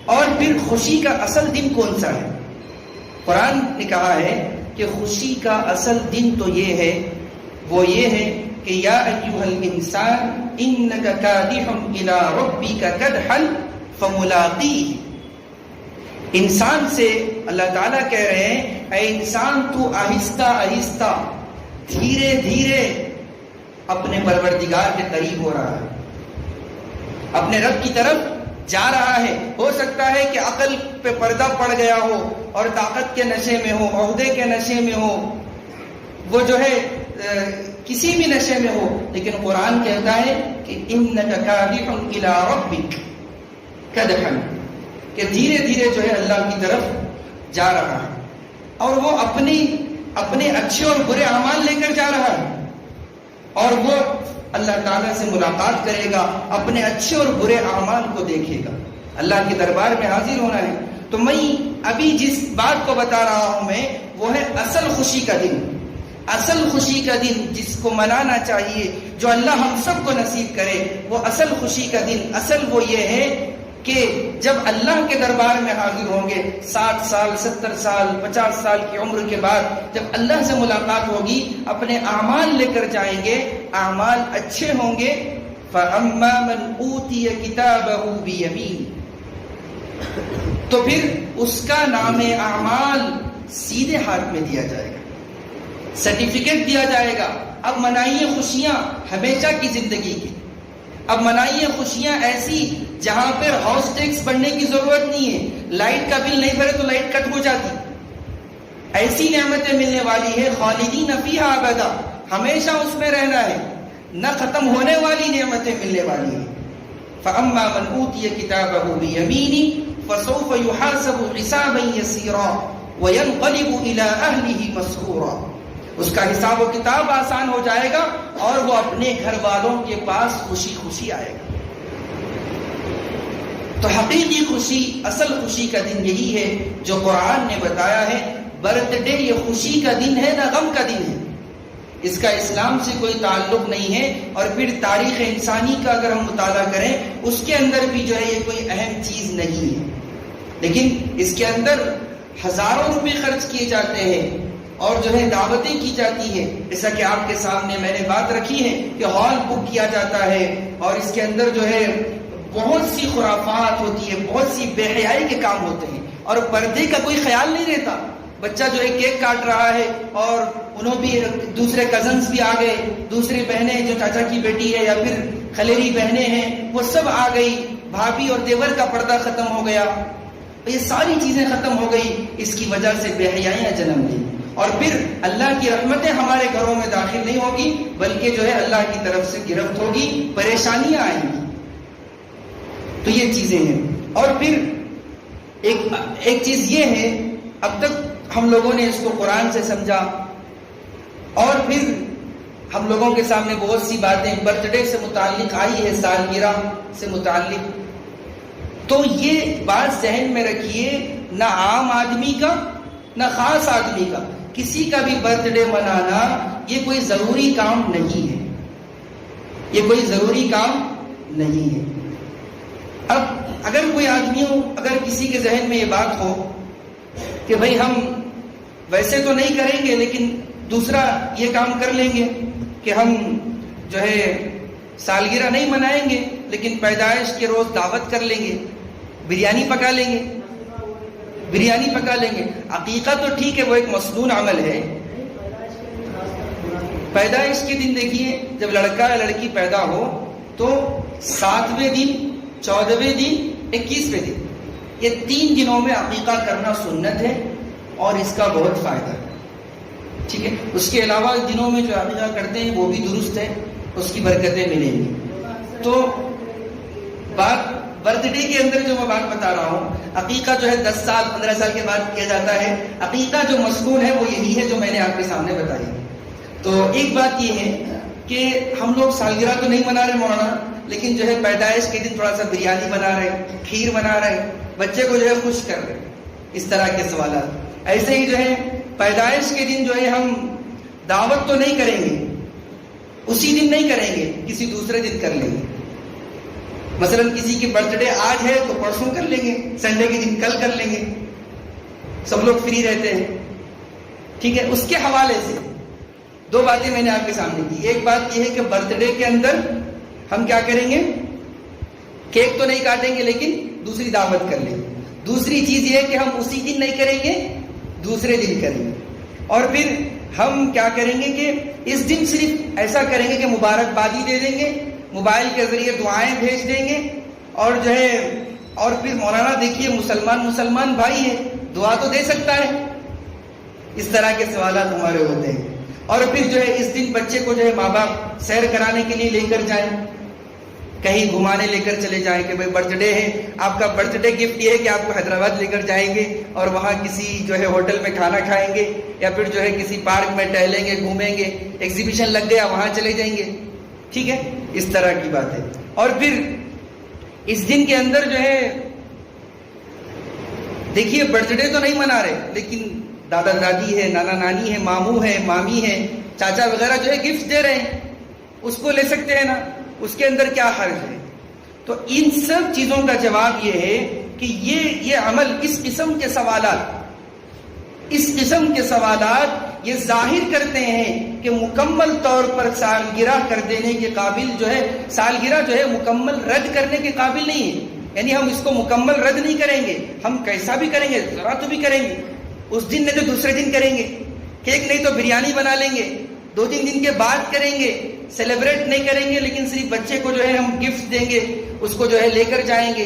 اور پھر خوشی کا اصل دن کون سا ہے؟ قرآن نے کہا ہے کہ خوشی کا اصل دن تو یہ ہے، وہ یہ ہے کہ یا ایھا الانسان انک کادح الی ربک کدحا فملاقیہ. انسان سے اللہ تعالیٰ کہہ رہے ہیں اے انسان تو آہستہ آہستہ دھیرے دھیرے اپنے پروردگار کے قریب ہو رہا ہے، اپنے رب کی طرف جا رہا ہے. ہو سکتا ہے کہ عقل پہ پردہ پڑ گیا ہو اور طاقت کے نشے میں ہو، عہدے کے نشے میں ہو، وہ جو ہے کسی بھی نشے میں ہو، لیکن قرآن کہتا ہے کہ انک کادح الی ربک کدحا، کہ دھیرے دھیرے جو ہے اللہ کی طرف جا رہا ہے، اور وہ اپنے اچھے اور برے اعمال لے کر جا رہا ہے، اور وہ اللہ تعالیٰ سے ملاقات کرے گا، اپنے اچھے اور برے اعمال کو دیکھے گا، اللہ کے دربار میں حاضر ہونا ہے. تو میں ابھی جس بات کو بتا رہا ہوں میں، وہ ہے اصل خوشی کا دن. اصل خوشی کا دن جس کو منانا چاہیے، جو اللہ ہم سب کو نصیب کرے، وہ اصل خوشی کا دن، اصل وہ یہ ہے کہ جب اللہ کے دربار میں حاضر ہوں گے، 60 سال 70 سال 50 سال کی عمر کے بعد جب اللہ سے ملاقات ہوگی، اپنے اعمال لے کر جائیں گے، اعمال اچھے ہوں گے. فَأَمَّا مَنْ أُوتِيَ كِتَابَهُ بِيَمِينِهِ، تو پھر اس کا نام اعمال سیدھے ہاتھ میں دیا جائے گا، سرٹیفکیٹ دیا جائے گا. اب منائیے خوشیاں ہمیشہ کی زندگی کی، اب منائیے خوشیاں ایسی جہاں پر ہاؤس ٹیکس بڑھنے کی ضرورت نہیں ہے، لائٹ کا بل نہیں بھرے تو لائٹ کٹ ہو جاتی، ایسی نعمتیں ملنے والی ہے. خالدین فیہا ابدا، ہمیشہ اس میں رہنا ہے، نہ ختم ہونے والی نعمتیں ملنے والی ہیں. فَأَمَّا مَنْ أُوتِيَ كِتَابَهُ بِيَمِينِهِ فَسَوْفَ يُحَاسَبُ حِسَابًا يَسِيرًا وَيَنْقَلِبُ إِلَىٰ أَهْلِهِ مَسْرُورًا. اس کا حساب و کتاب آسان ہو جائے گا اور وہ اپنے گھر والوں کے پاس خوشی خوشی آئے گا. تو حقیقی خوشی، اصل خوشی کا دن یہی ہے جو قرآن نے بتایا ہے. برتھ ڈے یہ خوشی کا دن ہے نہ غم کا دن ہے، اس کا اسلام سے کوئی تعلق نہیں ہے. اور پھر تاریخ انسانی کا اگر ہم مطالعہ کریں، اس کے اندر بھی جو ہے یہ کوئی اہم چیز نہیں ہے، لیکن اس کے اندر ہزاروں روپے خرچ کیے جاتے ہیں اور جو ہے دعوتیں کی جاتی ہے. جیسا کہ آپ کے سامنے میں نے بات رکھی ہے کہ ہال بک کیا جاتا ہے اور اس کے اندر جو ہے بہت سی خرافات ہوتی ہے، بہت سی بے حیائی کے کام ہوتے ہیں، اور پردے کا کوئی خیال نہیں رہتا. بچہ جو ہے کیک کاٹ رہا ہے اور انہوں بھی دوسرے کزنز بھی آ گئے، دوسری بہنیں جو چاچا کی بیٹی ہے یا پھر خلیری بہنیں ہیں وہ سب آ گئی، بھابھی اور دیور کا پردہ ختم ہو گیا، یہ ساری چیزیں ختم ہو گئی. اس کی وجہ سے بے حیائیاں جنم لی، اور پھر اللہ کی رحمتیں ہمارے گھروں میں داخل نہیں ہوگی بلکہ جو ہے اللہ کی طرف سے گرفت ہوگی، پریشانیاں آئیں گی. تو یہ چیزیں ہیں. اور پھر ایک چیز یہ ہے، اب تک ہم لوگوں نے اس کو قرآن سے سمجھا، اور پھر ہم لوگوں کے سامنے بہت سی باتیں برتھ ڈے سے متعلق آئی ہے، سالگرہ سے متعلق. تو یہ بات ذہن میں رکھیے، نہ عام آدمی کا نہ خاص آدمی کا، کسی کا بھی برتھ ڈے منانا یہ کوئی ضروری کام نہیں ہے، یہ کوئی ضروری کام نہیں ہے. اب اگر کوئی آدمی ہو، اگر کسی کے ذہن میں یہ بات ہو کہ بھئی ہم ویسے تو نہیں کریں گے لیکن دوسرا یہ کام کر لیں گے کہ ہم جو ہے سالگرہ نہیں منائیں گے لیکن پیدائش کے روز دعوت کر لیں گے، بریانی پکا لیں گے، بریانی پکا لیں گے. عقیقہ تو ٹھیک ہے، وہ ایک مسنون عمل ہے. پیدائش کے دن دیکھیے، جب لڑکا یا لڑکی پیدا ہو تو 7ویں دن، 14ویں دن، 21ویں دن، یہ 3 دنوں میں عقیقہ کرنا سنت ہے اور اس کا بہت فائدہ ہے. ٹھیک ہے، اس کے علاوہ دنوں میں جو عقیقہ کرتے ہیں وہ بھی درست ہے، اس کی برکتیں ملیں گی. تو بات برتھ ڈے کے اندر جو میں بات بتا رہا ہوں، عقیقہ جو ہے 10 سال 15 سال کے بعد کیا جاتا ہے. عقیقہ جو مسنون ہے وہ یہی ہے جو میں نے آپ کے سامنے بتائی. تو ایک بات یہ ہے کہ ہم لوگ سالگرہ تو نہیں منا رہے مولانا، لیکن جو ہے پیدائش کے دن تھوڑا سا بریانی بنا رہے، کھیر بنا رہے، بچے کو جو ہے خوش کر رہے، اس طرح کے سوالات. ایسے ہی جو ہے پیدائش کے دن جو ہے ہم دعوت تو نہیں کریں گے، اسی دن نہیں کریں گے، کسی دوسرے دن کر لیں گے. مثلا کسی کی برتھ ڈے آج ہے تو پرسوں کر لیں گے، سنڈے کے دن کل کر لیں گے، سب لوگ فری رہتے ہیں، ٹھیک ہے۔ اس کے حوالے سے دو باتیں میں نے آپ کے سامنے کی۔ ایک بات یہ ہے کہ برتھ ڈے کے اندر ہم کیا کریں گے، کیک تو نہیں کاٹیں گے لیکن دوسری دعوت کر لیں گے۔ دوسری چیز یہ ہے کہ ہم اسی دن نہیں کریں گے، دوسرے دن کریں گے۔ اور پھر ہم کیا کریں گے کہ اس دن صرف ایسا کریں گے کہ مبارکبادی دے دیں گے، موبائل کے ذریعے دعائیں بھیج دیں گے، اور جو ہے اور پھر مولانا دیکھیے مسلمان بھائی ہے، دعا تو دے سکتا ہے۔ اس طرح کے سوالات ہمارے ہوتے ہیں۔ اور پھر جو ہے اس دن بچے کو جو ہے ماں باپ سیر کرانے کے لیے لے کر جائیں، کہیں گھمانے لے کر چلے جائیں کہ بھائی برتھ ڈے ہے، آپ کا برتھ ڈے گفٹ یہ ہے کہ آپ کو حیدرآباد لے کر جائیں گے اور وہاں کسی جو ہے ہوٹل میں کھانا کھائیں گے، یا پھر جو ہے کسی پارک میں ٹہلیں گے، گھومیں گے، ایگزیبیشن لگ گیا وہاں چلے جائیں گے، ٹھیک ہے، اس طرح کی بات ہے۔ اور پھر اس دن کے اندر جو ہے دیکھیے برتھ ڈے تو نہیں منا رہے، لیکن دادا دادی ہے، نانا نانی ہے، ماموں ہے، مامی ہے، چاچا وغیرہ جو ہے گفٹ دے رہے ہیں، اس کو لے سکتے ہیں نا، اس کے اندر کیا حرج ہے؟ تو ان سب چیزوں کا جواب یہ ہے کہ یہ عمل، اس قسم کے سوالات یہ ظاہر کرتے ہیں کہ مکمل طور پر سالگرہ کر دینے کے قابل جو ہے، سالگرہ جو ہے مکمل رد کرنے کے قابل نہیں ہے۔ یعنی ہم اس کو مکمل رد نہیں کریں گے، ہم کیسا بھی کریں گے، ذرا تو بھی کریں گے، اس دن نہیں تو دوسرے دن کریں گے، کیک نہیں تو بریانی بنا لیں گے، 2-3 دن کے بعد کریں گے، سیلیبریٹ نہیں کریں گے، لیکن صرف بچے کو جو ہے ہم گفٹ دیں گے، اس کو جو ہے لے کر جائیں گے۔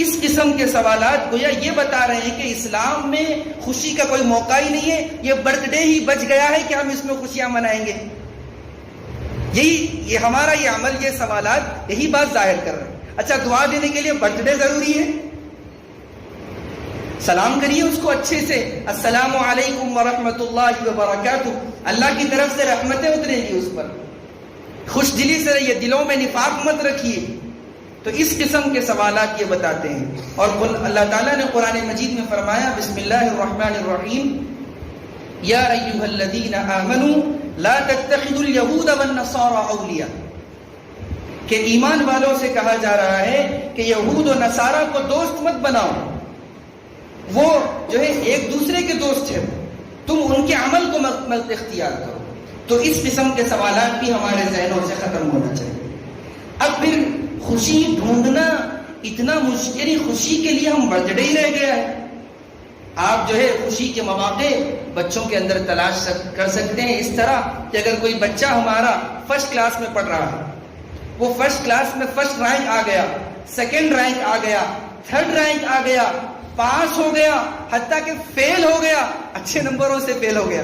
اس قسم کے سوالات گویا یہ بتا رہے ہیں کہ اسلام میں خوشی کا کوئی موقع ہی نہیں ہے، یہ برتھ ڈے ہی بچ گیا ہے کہ ہم اس میں خوشیاں منائیں گے۔ یہ ہمارا یہ عمل، یہ سوالات یہی بات ظاہر کر رہے ہیں۔ اچھا، دعا دینے کے لیے برتھ ڈے ضروری ہے؟ سلام کریے اس کو اچھے سے، السلام علیکم ورحمۃ اللہ وبرکاتہ، اللہ کی طرف سے رحمتیں اترے گی اس پر، خوش دلی سے رہیے، دلوں میں نفاق مت رکھیے۔ تو اس قسم کے سوالات یہ بتاتے ہیں۔ اور اللہ تعالیٰ نے قرآن مجید میں فرمایا، بسم اللہ الرحمن الرحیم، یا ایھا الذین آمنوا لا تتخذوا اليہود والنصارى اولیاء، کہ ایمان والوں سے کہا جا رہا ہے کہ یہود و نصارہ کو دوست مت بناؤ، وہ جو ہے ایک دوسرے کے دوست ہیں، تم ان کے عمل کو مت اختیار کرو۔ تو اس قسم کے سوالات بھی ہمارے ذہنوں سے ختم ہونا چاہیے۔ اب پھر خوشی ڈھونڈنا اتنا مشکل، خوشی کے لیے ہم برتھ ڈے ہی رہ گیا ہے۔ آپ جو ہے خوشی کے مواقع بچوں کے اندر تلاش کر سکتے ہیں، اس طرح کہ اگر کوئی بچہ ہمارا فرسٹ کلاس میں پڑھ رہا ہے، وہ فرسٹ کلاس میں فرسٹ رینک آ گیا، سیکنڈ رینک آ گیا، تھرڈ رینک آ گیا، پاس ہو گیا، حتیٰ کہ فیل ہو گیا، اچھے نمبروں سے فیل ہو گیا،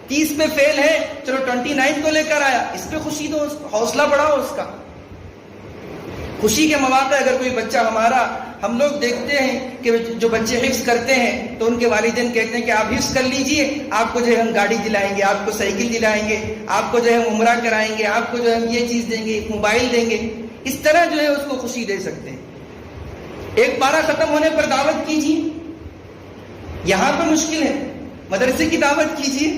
30 پہ فیل ہے، چلو 29 کو لے کر آیا، اس پہ خوشی دو، حوصلہ بڑھاؤ اس کا۔ خوشی کے مواقع اگر کوئی بچہ ہمارا، ہم لوگ دیکھتے ہیں کہ جو بچے حفظ کرتے ہیں تو ان کے والدین کہتے ہیں کہ آپ حفظ کر لیجئے، آپ کو جو ہے ہم گاڑی دلائیں گے، آپ کو سائیکل دلائیں گے، آپ کو جو ہے عمرہ کرائیں گے، آپ کو جو ہے ہم یہ چیز دیں گے، موبائل دیں گے۔ اس طرح جو ہے اس کو خوشی دے سکتے ہیں۔ ایک پارہ ختم ہونے پر دعوت کیجیے، یہاں پہ مشکل ہے، مدرسے کی دعوت کیجیے۔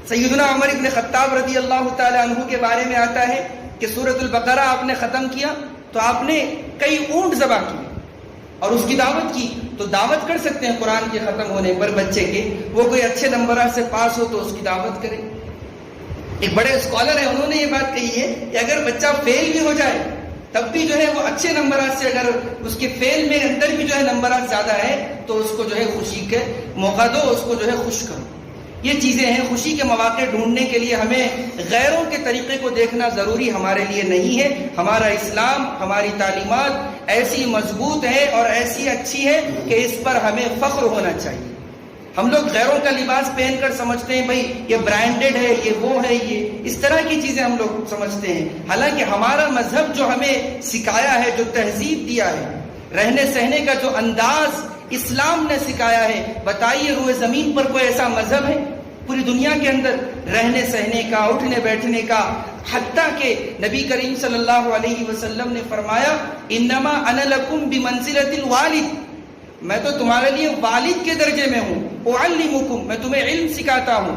سیدنا عمر ابن خطاب رضی اللہ تعالی عنہ کے بارے میں آتا ہے کہ سورۃ البقرہ آپ نے ختم کیا تو آپ نے کئی اونٹ ذبح کیے اور اس کی دعوت کی، تو دعوت کر سکتے ہیں قرآن کے ختم ہونے پر بچے کے، وہ کوئی اچھے نمبرات سے پاس ہو تو اس کی دعوت کریں۔ ایک بڑے اسکالر ہیں، انہوں نے یہ بات کہی ہے کہ اگر بچہ فیل بھی ہو جائے تب بھی جو ہے وہ اچھے نمبرات سے، اگر اس کے فیل میں اندر بھی جو ہے نمبرات زیادہ ہے تو اس کو جو ہے خوشی کے موقع دو، اس کو جو ہے خوش کرو۔ یہ چیزیں ہیں۔ خوشی کے مواقع ڈھونڈنے کے لیے ہمیں غیروں کے طریقے کو دیکھنا ضروری ہمارے لیے نہیں ہے۔ ہمارا اسلام، ہماری تعلیمات ایسی مضبوط ہے اور ایسی اچھی ہے کہ اس پر ہمیں فخر ہونا چاہیے۔ ہم لوگ غیروں کا لباس پہن کر سمجھتے ہیں بھائی یہ برانڈڈ ہے، یہ وہ ہے، یہ اس طرح کی چیزیں ہم لوگ سمجھتے ہیں، حالانکہ ہمارا مذہب جو ہمیں سکھایا ہے، جو تہذیب دیا ہے، رہنے سہنے کا جو انداز اسلام نے سکھایا ہے، بتائیے روئے زمین پر کوئی ایسا مذہب ہے پوری دنیا کے اندر رہنے سہنے کا، اٹھنے بیٹھنے کا، حتیٰ کہ نبی کریم صلی اللہ علیہ وسلم نے فرمایا انما انا لکم بمنزلۃ الوالد، میں تو تمہارے لیے والد کے درجے میں ہوں، اعلمکم، میں تمہیں علم سکھاتا ہوں۔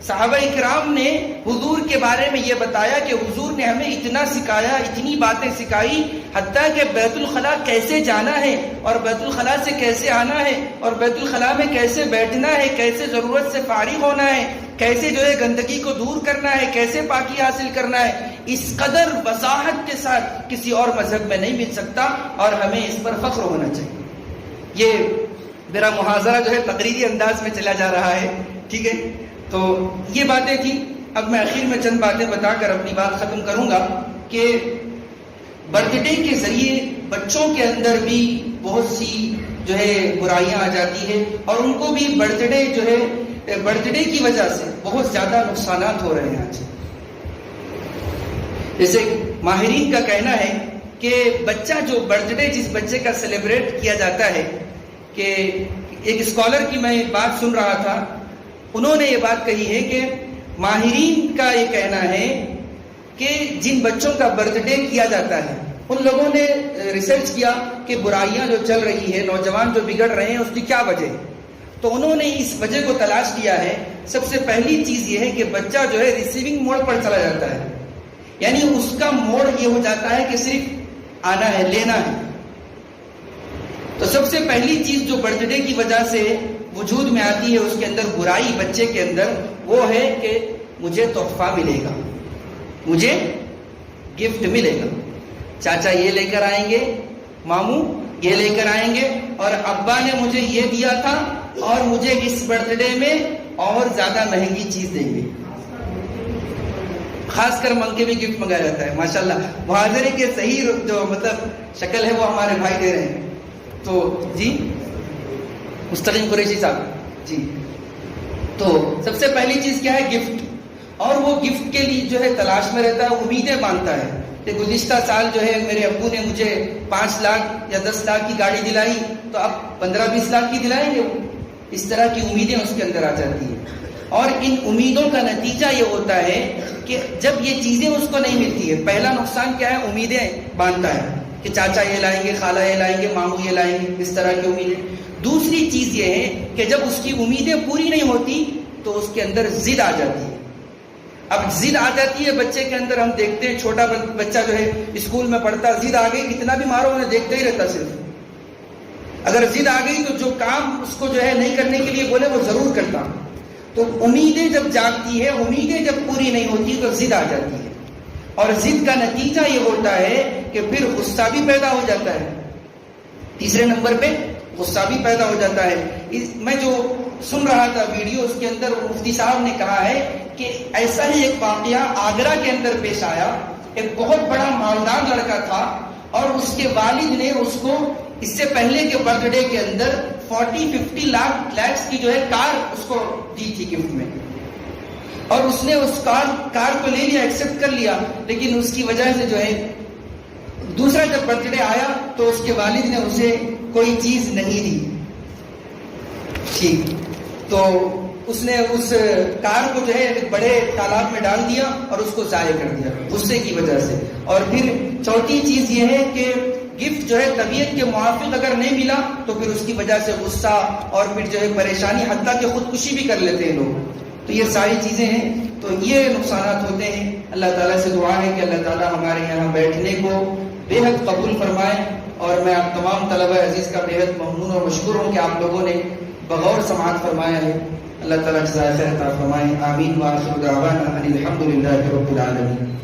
صحابہ اکرام نے حضور کے بارے میں یہ بتایا کہ حضور نے ہمیں اتنا سکھایا، اتنی باتیں سکھائی، حتیٰ کہ بیت الخلاء کیسے جانا ہے اور بیت الخلاء سے کیسے آنا ہے اور بیت الخلاء میں کیسے بیٹھنا ہے، کیسے ضرورت سے فارغ ہونا ہے، کیسے جو ہے گندگی کو دور کرنا ہے، کیسے پاکی حاصل کرنا ہے، اس قدر وضاحت کے ساتھ کسی اور مذہب میں نہیں مل سکتا، اور ہمیں اس پر فخر ہونا چاہیے۔ یہ میرا محاضرہ جو ہے تقریری انداز میں چلا جا رہا ہے، ٹھیک ہے؟ تو یہ باتیں تھیں۔ اب میں آخر میں چند باتیں بتا کر اپنی بات ختم کروں گا کہ برتھ ڈے کے ذریعے بچوں کے اندر بھی بہت سی جو ہے برائیاں آ جاتی ہے، اور ان کو بھی برتھ ڈے جو ہے برتھ ڈے کی وجہ سے بہت زیادہ نقصانات ہو رہے ہیں آج۔ جیسے ماہرین کا کہنا ہے کہ بچہ جو برتھ ڈے جس بچے کا سیلیبریٹ کیا جاتا ہے، کہ ایک اسکالر کی میں بات سن رہا تھا، انہوں نے یہ بات کہی ہے کہ ماہرین کا یہ کہنا ہے کہ جن بچوں کا برتھ ڈے کیا جاتا ہے، ان لوگوں نے ریسرچ کیا کہ برائیاں جو چل رہی ہے، نوجوان جو بگڑ رہے ہیں، اس کی کیا وجہ ہے۔ تو انہوں نے اس وجہ کو تلاش کیا ہے۔ سب سے پہلی چیز یہ ہے کہ بچہ جو ہے ریسیونگ موڈ پر چلا جاتا ہے، یعنی اس کا موڈ یہ ہو جاتا ہے کہ صرف آنا ہے، لینا ہے۔ تو سب سے پہلی چیز جو برتھ ڈے کی وجہ سے وجود میں آتی ہے، اس کے اندر برائی بچے کے اندر، وہ ہے کہ مجھے تحفہ ملے گا، مجھے گفٹ ملے گا، چاچا یہ لے کر آئیں گے، ماموں یہ لے کر آئیں گے، اور ابا نے مجھے یہ دیا تھا، اور مجھے اس برتھ ڈے میں اور زیادہ مہنگی چیز دیں گے۔ خاص کر منگ کے بھی گفٹ منگایا جاتا ہے، ماشاءاللہ۔ محاضرے کے صحیح جو شکل ہے وہ ہمارے بھائی دے رہے ہیں۔ تو جی مستقیم قریشی صاحب جی، تو سب سے پہلی چیز کیا ہے؟ گفٹ۔ اور وہ گفٹ کے لیے جو ہے تلاش میں رہتا ہے، امیدیں باندھتا ہے کہ گزشتہ سال جو ہے میرے ابو نے مجھے 5 لاکھ یا 10 لاکھ کی گاڑی دلائی، تو اب 15-20 لاکھ کی دلائیں گے وہ۔ اس طرح کی امیدیں اس کے اندر آ جاتی ہیں، اور ان امیدوں کا نتیجہ یہ ہوتا ہے کہ جب یہ چیزیں اس کو نہیں ملتی ہے، پہلا نقصان کیا ہے؟ امیدیں باندھتا ہے کہ چاچا یہ لائیں گے، خالہ یہ لائیں گے، ماموں یہ لائیں گے، اس طرح کی امیدیں۔ دوسری چیز یہ ہے کہ جب اس کی امیدیں پوری نہیں ہوتی تو اس کے اندر ضد آ جاتی ہے۔ اب ضد آ جاتی ہے بچے کے اندر، ہم دیکھتے ہیں چھوٹا بچہ جو ہے اسکول میں پڑھتا، ضد آ گئی، کتنا بھی مارو انہیں دیکھتا ہی رہتا صرف۔ اگر ضد آ گئی تو جو کام اس کو جو ہے نہیں کرنے کے لیے بولے وہ ضرور کرتا۔ تو امیدیں جب جاگتی ہے، امیدیں جب پوری نہیں ہوتی تو ضد آ جاتی ہے، اور ضد کا نتیجہ یہ ہوتا ہے کہ پھر غصہ بھی پیدا ہو جاتا ہے۔ تیسرے نمبر پہ غصہ بھی پیدا ہو جاتا ہے۔ میں جو سن رہا تھا ویڈیو، اس کے اندر مفتی صاحب نے کہا ہے کہ ایسا ہی ایک واقعہ آگرہ کے اندر پیش آیا۔ ایک بہت بڑا مالدار لڑکا تھا، اور اس کے والد نے اس کو اس سے پہلے کے برتھ ڈے کے اندر 40-50 لاکھ کی جو ہے کار اس کو دی تھی گفٹ میں، اور اس نے اس کار کو لے لیا، ایکسپٹ کر لیا، لیکن اس کی وجہ سے جو ہے دوسرا جب برتھ ڈے آیا تو اس کے والد نے اسے کوئی چیز نہیں دی۔ ٹھیک، تو اس نے اس کار کو جو ہے ایک بڑے تالاب میں ڈال دیا اور اس کو ضائع کر دیا غصے کی وجہ سے۔ اور پھر چوتھی چیز یہ ہے کہ گفٹ جو ہے طبیعت کے موافق اگر نہیں ملا تو پھر اس کی وجہ سے غصہ اور پھر جو ہے پریشانی، حتیٰ کہ خودکشی بھی کر لیتے ہیں لوگ۔ تو یہ ساری چیزیں ہیں، تو یہ نقصانات ہوتے ہیں۔ اللہ تعالیٰ سے دعا ہے کہ اللہ تعالیٰ ہمارے یہاں بیٹھنے کو بے حد قبول فرمائے، اور میں آپ تمام طلبہ عزیز کا بے حد ممنون اور مشکور ہوں کہ آپ لوگوں نے بغور سماعت فرمایا ہے۔ اللہ تعالیٰ جزائے خیر عطا فرمائے۔ آمین وآخر دعوانا ان الحمد للہ رب العالمین۔